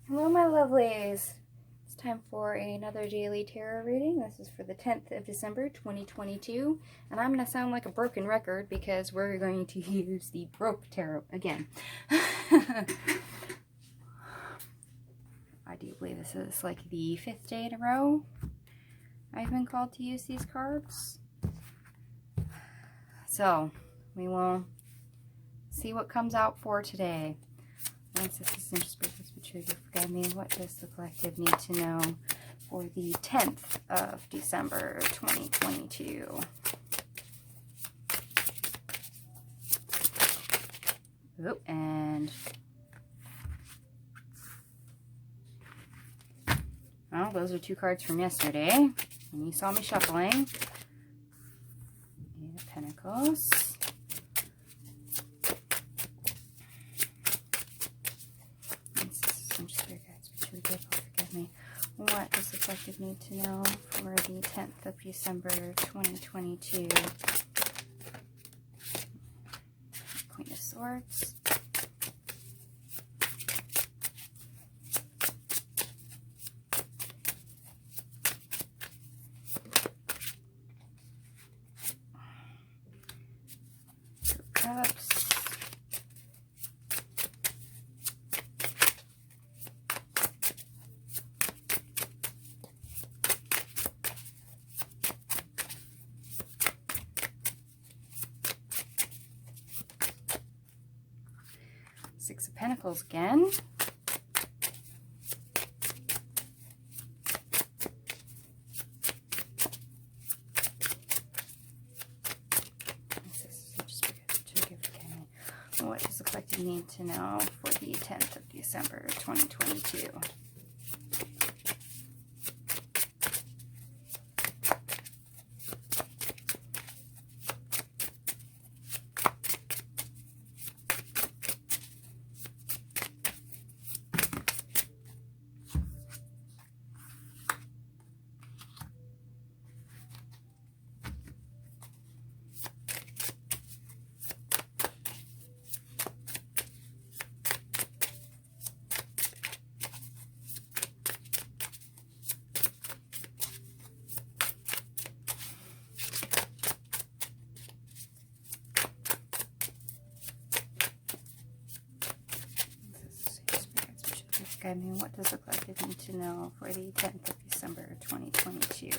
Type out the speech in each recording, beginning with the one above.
Hello, my lovelies. It's time for another daily tarot reading. This is for the 10th of December, 2022. And I'm going to sound like a broken record because we're going to use the Baroque tarot again. I do believe this is like the 5th day in a row I've been called to use these cards. So, we will see what comes out for today. Ancestors, spirits, betrayed, forgive me. What does the collective need to know for the 10th of December, 2022? Oh, and well, those are two cards from yesterday when you saw me shuffling. Eight of Pentacles. Forgive me. What does the collective need to know for the 10th of December, 2022? Queen of Swords. Two of Cups. Six of Pentacles again. What does the collective need to know for the 10th of December, 2022? What does the collective need to know for the 10th of December, 2022?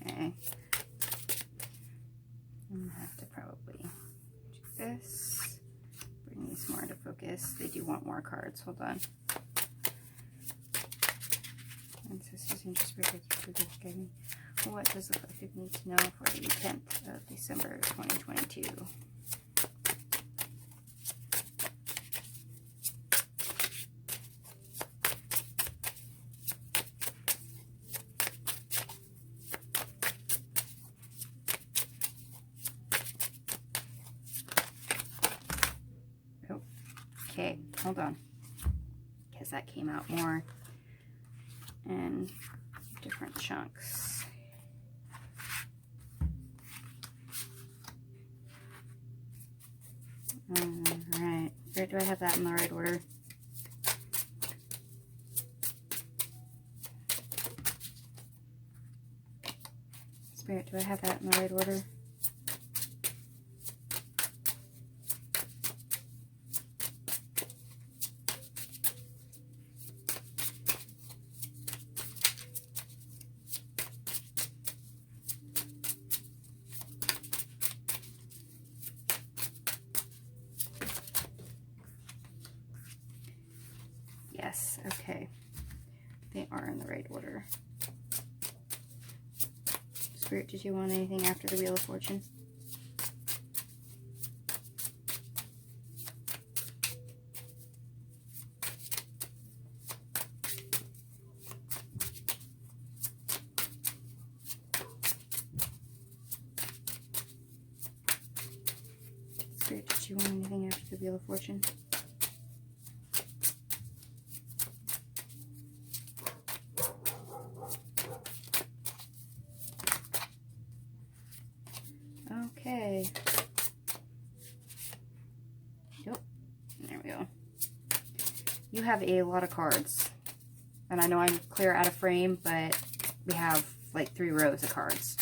Okay. I'm going to have to probably do this. Bring these more into focus. They do want more cards. Hold on. Ancestors, angels, spirits, forgive me. What does the collective need to know for the 10th of December, 2022? Okay, hold on, because that came out more in different chunks. Alright, do I have that in the right order? Spirit, do I have that in the right order? Yes, okay. They are in the right order. Spirit, did you want anything after the Wheel of Fortune? Spirit, did you want anything after the Wheel of Fortune? Okay. Yep. There we go. You have a lot of cards. And I know I'm clear out of frame, but we have like 3 rows of cards.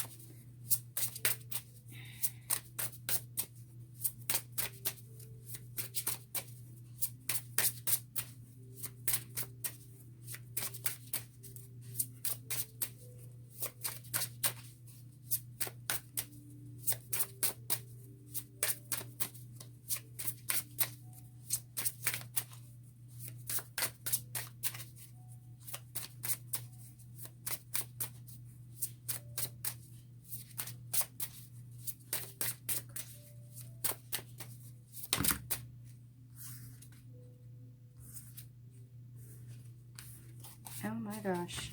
Oh my gosh.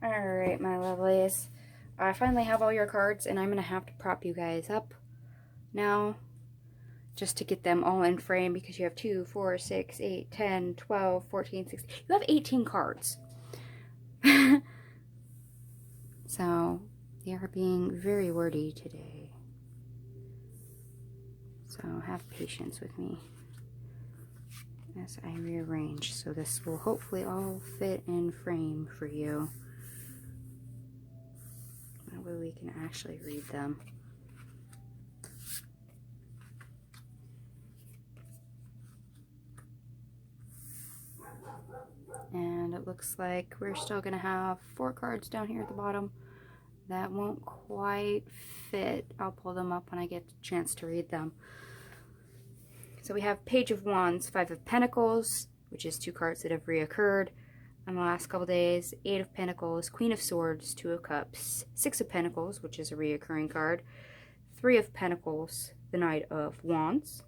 Alright, my lovelies. I finally have all your cards, and I'm going to have to prop you guys up now just to get them all in frame, because you have 2, 4, 6, 8, 10, 12, 14, 16. You have 18 cards. So, they are being very wordy today. So, have patience with me as I rearrange. So, this will hopefully all fit in frame for you. That way we can actually read them. And it looks like we're still going to have 4 cards down here at the bottom. That won't quite fit. I'll pull them up when I get a chance to read them. So we have Page of Wands, 5 of Pentacles, which is 2 cards that have reoccurred in the last couple days. 8 of Pentacles, Queen of Swords, 2 of Cups, 6 of Pentacles, which is a reoccurring card, 3 of Pentacles, the Knight of Wands,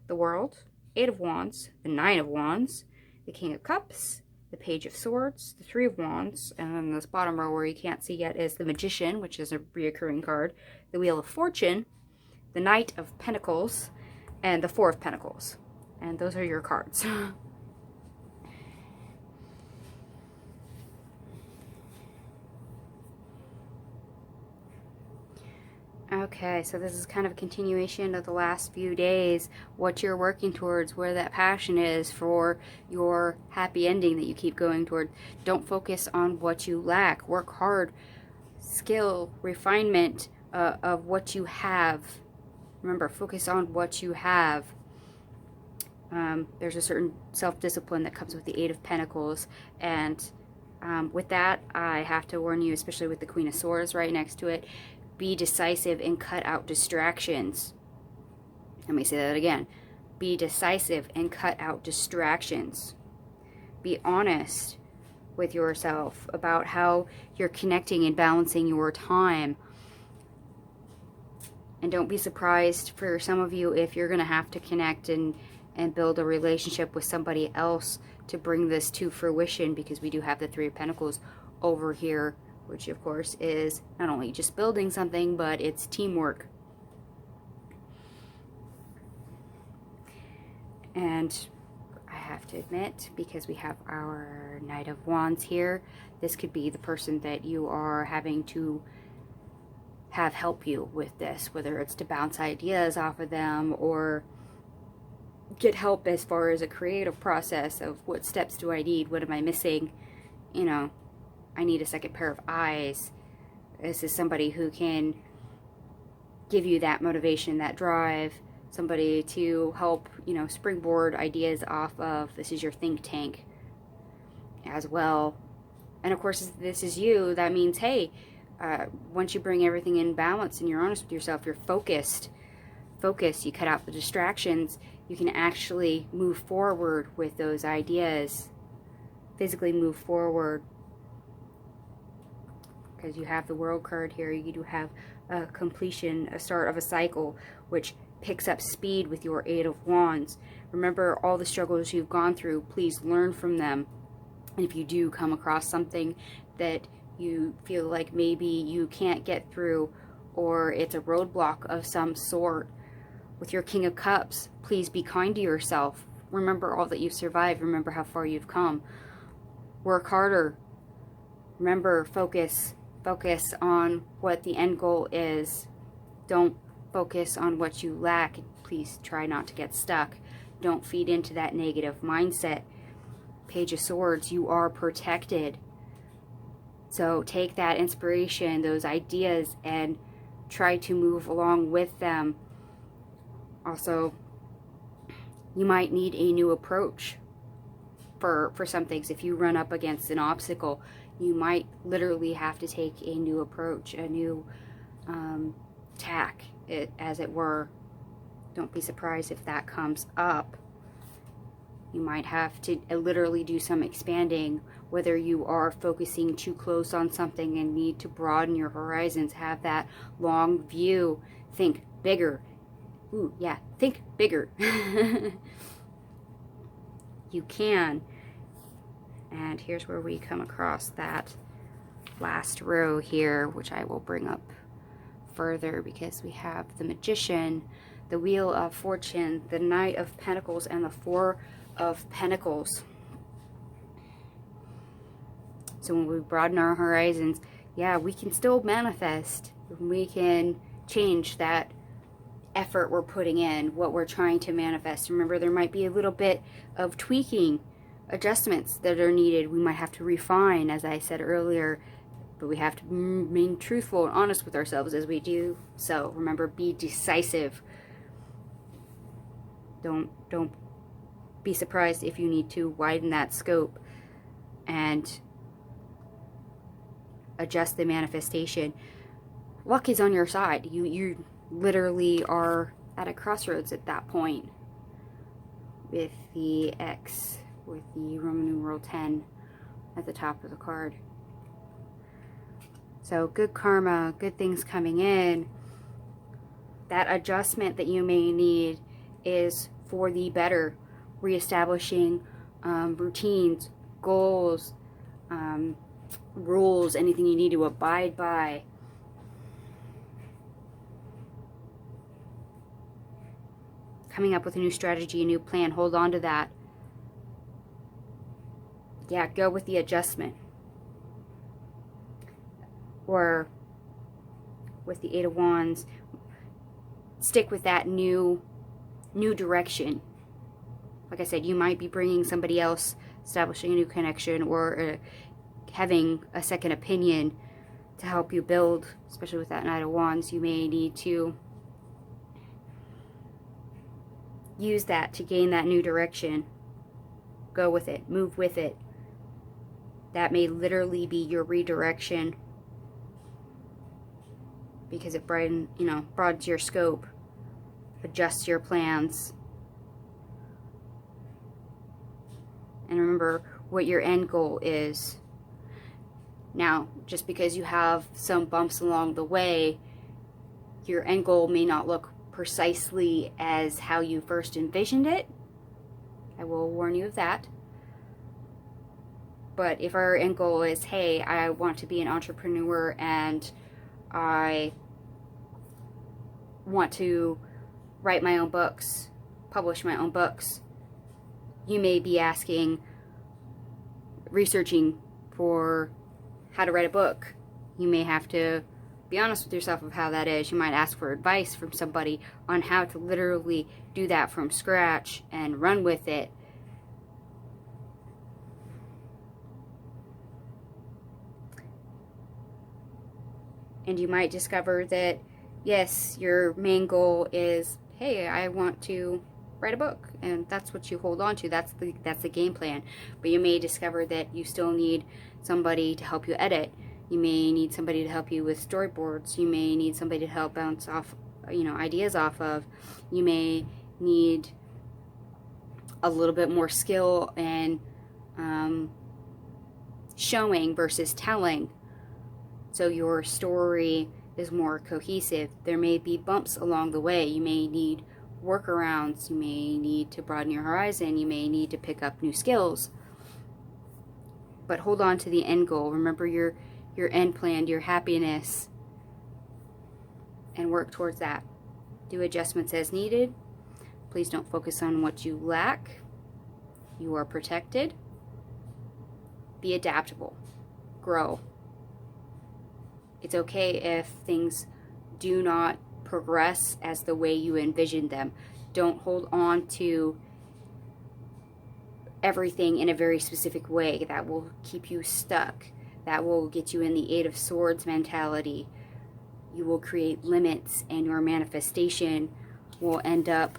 the World, 8 of Wands, the 9 of Wands, the King of Cups, the Page of Swords, the 3 of Wands, and then this bottom row where you can't see yet is the Magician, which is a reoccurring card, the Wheel of Fortune, the Knight of Pentacles, and the 4 of Pentacles. And those are your cards. Okay, so this is kind of a continuation of the last few days, what you're working towards, where that passion is for your happy ending that you keep going toward. Don't focus on what you lack. Work hard. Skill, refinement of what you have. Remember, focus on what you have. There's a certain self-discipline that comes with the 8 of Pentacles, and With that, I have to warn you, especially with the Queen of Swords right next to it, be decisive and cut out distractions. Let me say that again. Be decisive and cut out distractions. Be honest with yourself about how you're connecting and balancing your time. And don't be surprised for some of you if you're going to have to connect and build a relationship with somebody else to bring this to fruition, because we do have the Three of Pentacles over here, which of course is not only just building something, but it's teamwork. And I have to admit, because we have our Knight of Wands here, this could be the person that you are having to have help you with this, whether it's to bounce ideas off of them or get help as far as a creative process of what steps do I need, what am I missing, you know, I need a second pair of eyes. This is somebody who can give you that motivation, that drive, somebody to help, you know, springboard ideas off of. This is your think tank as well. And of course, if this is you, that means, hey, once you bring everything in balance and you're honest with yourself, you're focused, you cut out the distractions, you can actually move forward with those ideas, physically move forward. Because you have the World card here, you do have a completion, a start of a cycle, which picks up speed with your Eight of Wands. Remember all the struggles you've gone through, please learn from them. And if you do come across something that you feel like maybe you can't get through, or it's a roadblock of some sort, with your King of Cups, please be kind to yourself. Remember all that you've survived. Remember how far you've come. Work harder. Remember, focus on what the end goal is. Don't focus on what you lack. Please try not to get stuck. Don't feed into that negative mindset. Page of Swords, you are protected. So take that inspiration, those ideas, and try to move along with them. Also, you might need a new approach for some things. If you run up against an obstacle, you might literally have to take a new approach, a new tack, as it were. Don't be surprised if that comes up. You might have to literally do some expanding, whether you are focusing too close on something and need to broaden your horizons, have that long view, think bigger. Ooh, yeah, think bigger. You can. And here's where we come across that last row here, which I will bring up further, because we have the Magician, the Wheel of Fortune, the Knight of Pentacles, and the Four of Pentacles. So when we broaden our horizons, yeah, we can still manifest. We can change that effort we're putting in, what we're trying to manifest. Remember, there might be a little bit of tweaking, adjustments that are needed. We might have to refine, as I said earlier, but we have to remain truthful and honest with ourselves as we do. So remember, be decisive. Don't be surprised if you need to widen that scope and adjust the manifestation. Luck is on your side. You literally are at a crossroads at that point, with the X, with the Roman numeral 10 at the top of the card. So good karma, good things coming in. That adjustment that you may need is for the better. Reestablishing routines, goals, rules, anything you need to abide by. Coming up with a new strategy, a new plan. Hold on to that. Yeah, go with the adjustment. Or with the Eight of Wands, stick with that new direction. Like I said, you might be bringing somebody else, establishing a new connection, or having a second opinion to help you build. Especially with that Knight of Wands, you may need to use that to gain that new direction. Go with it. Move with it. That may literally be your redirection, because it broadens your scope, adjusts your plans. And remember what your end goal is. Now, just because you have some bumps along the way, your end goal may not look precisely as how you first envisioned it. I will warn you of that. But if our end goal is, hey, I want to be an entrepreneur and I want to write my own books, publish my own books, you may be researching for how to write a book. You may have to be honest with yourself of how that is. You might ask for advice from somebody on how to literally do that from scratch and run with it. And you might discover that, yes, your main goal is, hey, I want to write a book, and that's what you hold on to. That's the game plan. But you may discover that you still need somebody to help you edit. You may need somebody to help you with storyboards. You may need somebody to help bounce off, ideas off of. You may need a little bit more skill in showing versus telling, so your story is more cohesive. There may be bumps along the way. You may need workarounds. You may need to broaden your horizon. You may need to pick up new skills. But hold on to the end goal. Remember your end plan, your happiness, and work towards that. Do adjustments as needed. Please don't focus on what you lack. You are protected. Be adaptable. Grow. It's okay if things do not progress as the way you envisioned them. Don't hold on to everything in a very specific way. That will keep you stuck. That will get you in the Eight of Swords mentality. You will create limits, and your manifestation will end up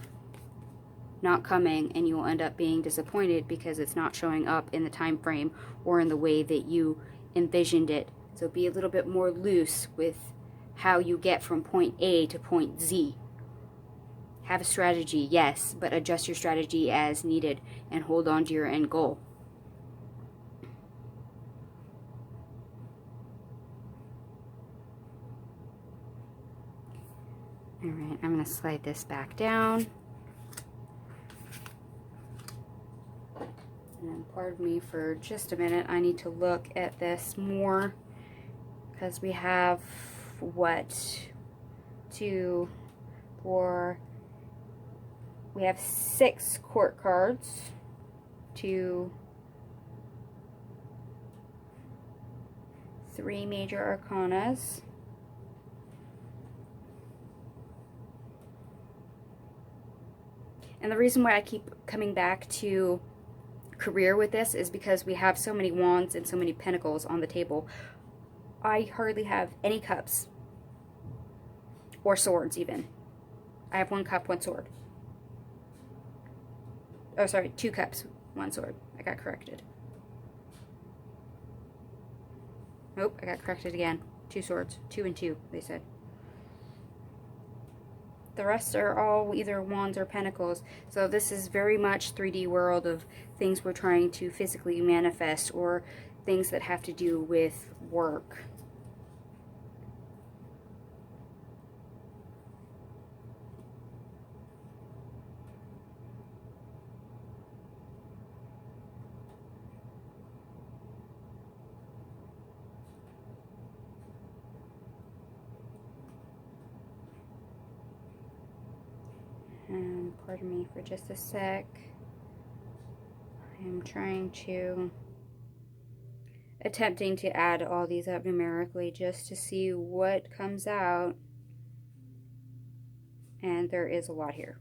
not coming, and you will end up being disappointed because it's not showing up in the time frame or in the way that you envisioned it. So be a little bit more loose with how you get from point A to point Z. Have a strategy, yes, but adjust your strategy as needed and hold on to your end goal. All right, I'm going to slide this back down. And pardon me for just a minute. I need to look at this more because we have, 2, 4, we have 6 court cards, 2, 3 major arcanas, and the reason why I keep coming back to career with this is because we have so many wands and so many pentacles on the table. I hardly have any cups or swords even. I have 1 cup, 1 sword. Oh, sorry, 2 cups, 1 sword. I got corrected. Nope, I got corrected again. 2 swords. 2 and 2, they said. The rest are all either wands or pentacles. So this is very much 3D world of things we're trying to physically manifest, or things that have to do with work. And pardon me for just a sec. I am attempting to add all these up numerically just to see what comes out. And there is a lot here.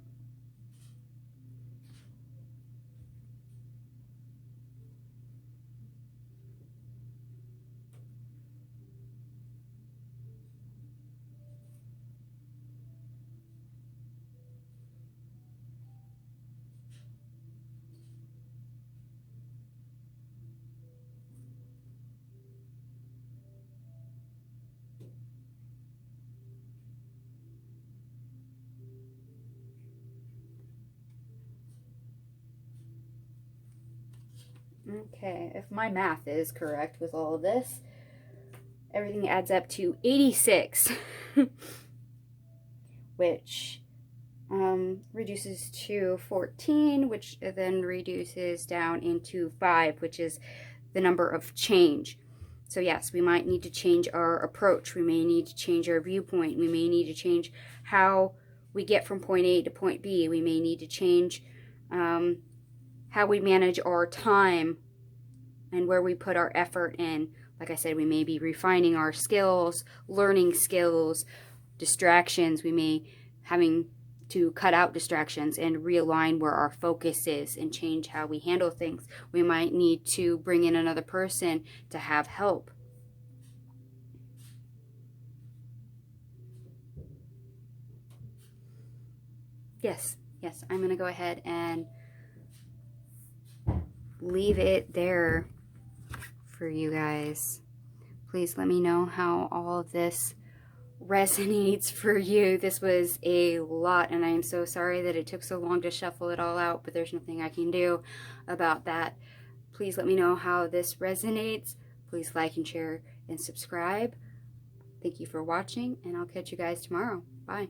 Okay, if my math is correct with all of this, everything adds up to 86, which reduces to 14, which then reduces down into 5, which is the number of change. So yes, we might need to change our approach. We may need to change our viewpoint. We may need to change how we get from point A to point B. We may need to change how we manage our time and where we put our effort in. Like I said, we may be refining our skills, learning skills, distractions. We may having to cut out distractions and realign where our focus is and change how we handle things. We might need to bring in another person to have help. Yes, I'm going to go ahead and leave it there for you guys. Please let me know how all of this resonates for you. This was a lot, and I am so sorry that it took so long to shuffle it all out, but there's nothing I can do about that. Please let me know how this resonates. Please like and share and subscribe. Thank you for watching, and I'll catch you guys tomorrow. Bye.